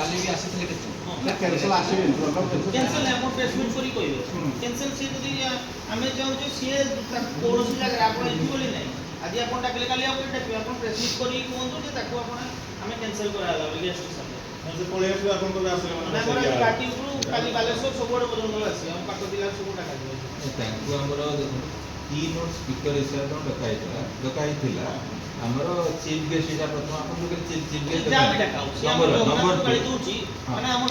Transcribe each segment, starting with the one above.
কালি B আসিଥିଲେ কেତେ cancel ଆସିବେନି ପ୍ରବଳ cancel ନାହିଁ ଆପଣ ପ୍ରେସମେଣ୍ଟ କରି କହିବେ କ୍ୟାନସଲ ସିଏ ଯଦି ଆମେ ଚାହୁଁଛୁ ସିଏ କୌଣସି ଜାଗାରେ ଆପଣ ଏଠି ବୋଲି ନାହିଁ ଆଜି ଆପଣ ଡାକିଲେ କାଲି ଆଉ କେତେ ଡାକିବେ ଆପଣ ପ୍ରେସମେଣ୍ଟ କରିକି କୁହନ୍ତୁ ଯେ ତାକୁ ଆପଣ ଆମେ କ୍ୟାନସଲ କରାହେଲା ବୋଲି ଗେଷ୍ଟ ହିସାବରେ ସେ ପଳେଇ ଆସିବେ ଆପଣ ତ ଆସିଲେ ଆମର ଆଜି ଗାଟି ଉପରୁ କାଲି ବାଲେଶ୍ୱର ସବୁଆଡ଼େ ପର୍ଯ୍ୟନ୍ତ ଆସିବେ ଆମ ପାଖ ଜିଲ୍ଲା ସବୁ ଡାକାଯିବ ତାଙ୍କୁ ଆମର କି ନୋଟ୍ ସ୍ପିକର ହିସାବରେ ଡକାଇଥିଲା ଆମର ଚିଫ୍ ଗେଷ୍ଟ ହିସାବରେ ପ୍ରଥମ ଆପଣ ଚିଫ୍ ଗେଷ୍ଟ ଯାହା ବି ଡାକା ହେଉଛି ଆମର ଜଗନ୍ନାଥକୁ ଗାଳି ଦେଉଛି ମାନେ ଆମ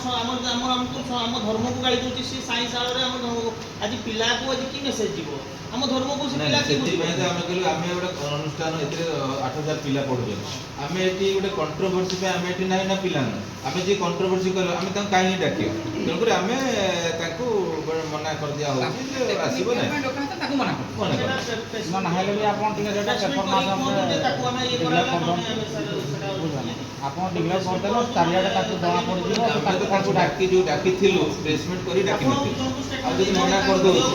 ଧର୍ମକୁ ଗାଳି ଦେଉଛି ସେ ସାଇନ୍ସ ଆଳରେ ଆମ ଧର୍ମକୁ ଆଜି ପିଲାକୁ ଆଜି କି ମେସେଜ ଯିବ ଆମ ଧର୍ମକୁ ସେ ପିଲା କି ସେଥିପାଇଁ ତ ଆମେ କହିଲୁ ଆମେ ଗୋଟେ ଅନୁଷ୍ଠାନ ଏଥିରେ 8,000 ପିଲା ପଢୁଛନ୍ତି ଆମେ ଏଠି ଗୋଟେ କଣ୍ଟ୍ରୋଭର୍ସି ପାଇଁ ଆମେ ଏଠି ନାହିଁ ନା ପିଲା ନାହିଁ ଆମେ ଯିଏ କଣ୍ଟ୍ରୋଭର୍ସି କଲୁ ଆମେ ତାଙ୍କୁ କାହିଁକି ଡାକିବା ତେଣୁକରି ଆମେ ତାଙ୍କୁ ମନା କରିଦିଆ ହେଉଛି ଯେ ଆସିବ ନାହିଁ ତାକୁ ମନା ହେଲେ ବି ଆପଣ ଟିକେ ସେଟା ପେପର ମାଧ୍ୟମରେ ଆପଣ ଡିକ୍ଲେୟାର କରିଦେଲେ ଚାରିଆଡ଼େ ତାକୁ ଜଣା ପଡ଼ିଯିବ ତାକୁ ଡାକିଥିଲୁ ପ୍ରେସମେଣ୍ଟ କରି ଡାକିନଥିଲୁ ଆଉ ଯଦି ମନା କରିଦେଉଛି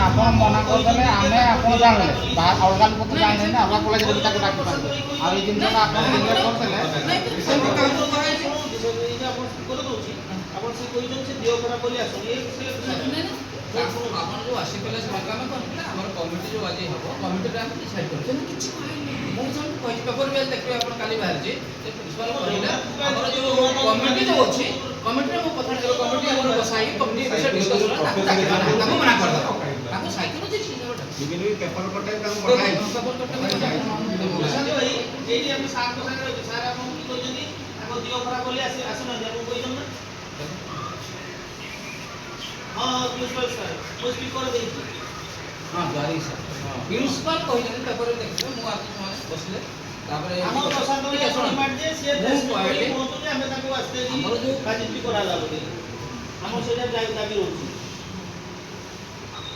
ଆପଣ ମନା କରିଦେଲେ ଆମେ ଆପଣ ଜାଣିଲେ ଅଲଗା ଲୋକ ତ ଜାଣିଲେ ନା ଅଲଗା କଲେଜ ଯଦି ତାକୁ ଡାକିପାରିବେ ଆଉ ଏଇ ଜିନିଷଟା ଆପଣ ଡିକ୍ଲେୟାର କରିଦେଲେ ଆପଣ ସେ କହିଛନ୍ତି ସେ ଦେହ ଖରାପ ବୋଲି ଆସୁନି ଆପଣ ଯେଉଁ ଆସିଥିଲେ ସେଟାକୁ ଆମେ କରିଥିଲେ ଆମର କମିଟି ଯେଉଁ ଆଜି ହେବ କମିଟିରେ ଆମେ ଡିସାଇଡ୍ କରିଛୁ କିଛି ମୁଁ ସେମିତି କହିଛି ପେପର ବି ଆଜି ଦେଖିବେ ଆପଣ କାଲି ବାହାରିଛି ଯେ ପ୍ରିନ୍ସିପାଲ କହିଲା ଆମର ଯେଉଁ କମିଟି ଯେଉଁ ଅଛି କମିଟିରେ ମୁଁ କଥା ଦେବ କମିଟି ଆମର ବସାଇ କମିଟି ବିଷୟରେ ଡିସ୍କସ୍ କଲା ତାକୁ ମନା କରିଦେବ ତାକୁ ସାଇକେଲ ଦେଇଛି ପେପର କଟାଇ ତାଙ୍କୁ ପଠାଇ ଏଇଠି ଆମେ ସାର୍ଙ୍କ ସାଙ୍ଗରେ ରହିଛୁ ସାର୍ ଆପଣଙ୍କୁ କି କହିଛନ୍ତି ତାଙ୍କ ଦେହ ଖରାପ ବୋଲି ଆସୁନାହାନ୍ତି ଆପଣଙ୍କୁ କହିଛନ୍ତି ନା हाँ प्रिंसिपल सर वो स्पीकर देइछि हां जारी सर प्रिंसिपल कहिलेन पेपर देखिबे मु आपन माने बसले तापर हम प्रशासन में डिमांड जे से कहले कोन जे हमें ताको आस्ते दी हमर जो राजनीति कराला बोली हम सेटा दाबी रहउछि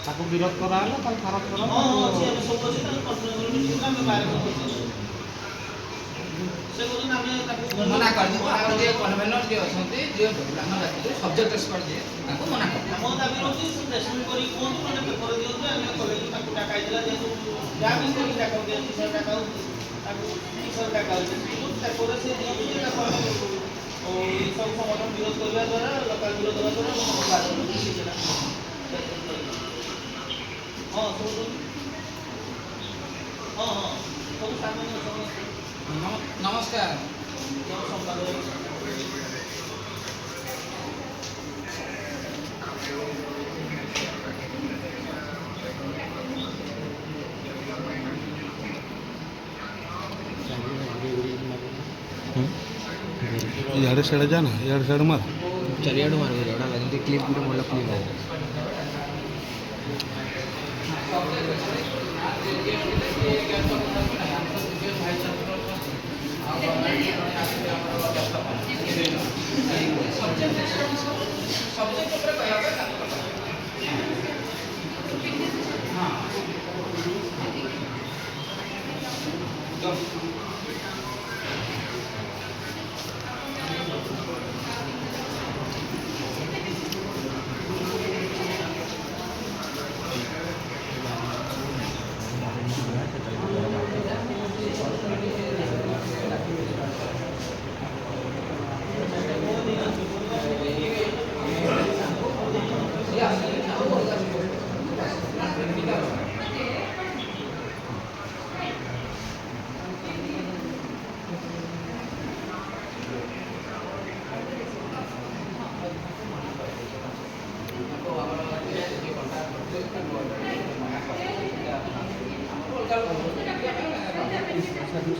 ତାକୁ ବିରୋଧ କରାହେଲା ତାକୁ ଖରାପ କରା हां हां से हम सब अछि ताको कन्फ्रेंस मीटिंग में बारे में से कोन हमें ताको मना कर दी ଆମର जे कन्वेनर जे अछंती जे ब्राह्मण जाति सब्जेक्ट एक्सपर्ट जे ताको मना कर हम दाबी रहउछि प्रेसमेंट करी कोन माने पेपर दियो जे हम कॉलेज ताको डाकाई दिला जे जा भी करी डाकाउ जे सर डाकाउ ताको सर डाकाउ जे ताको से दियो जे ताको ओ ई सब संगठन विरोध करबा द्वारा लोकल विरोध करबा द्वारा बात होछि सेटा हां हां हां सब सामान्य नमस्कार इड़े साइड जाना इड़े साइड मार चारियाडू मार जोड़ा लगती क्लिप गुटे मोला क्लिप हो सब्जेक्ट ऊपर कहया हां सर्विस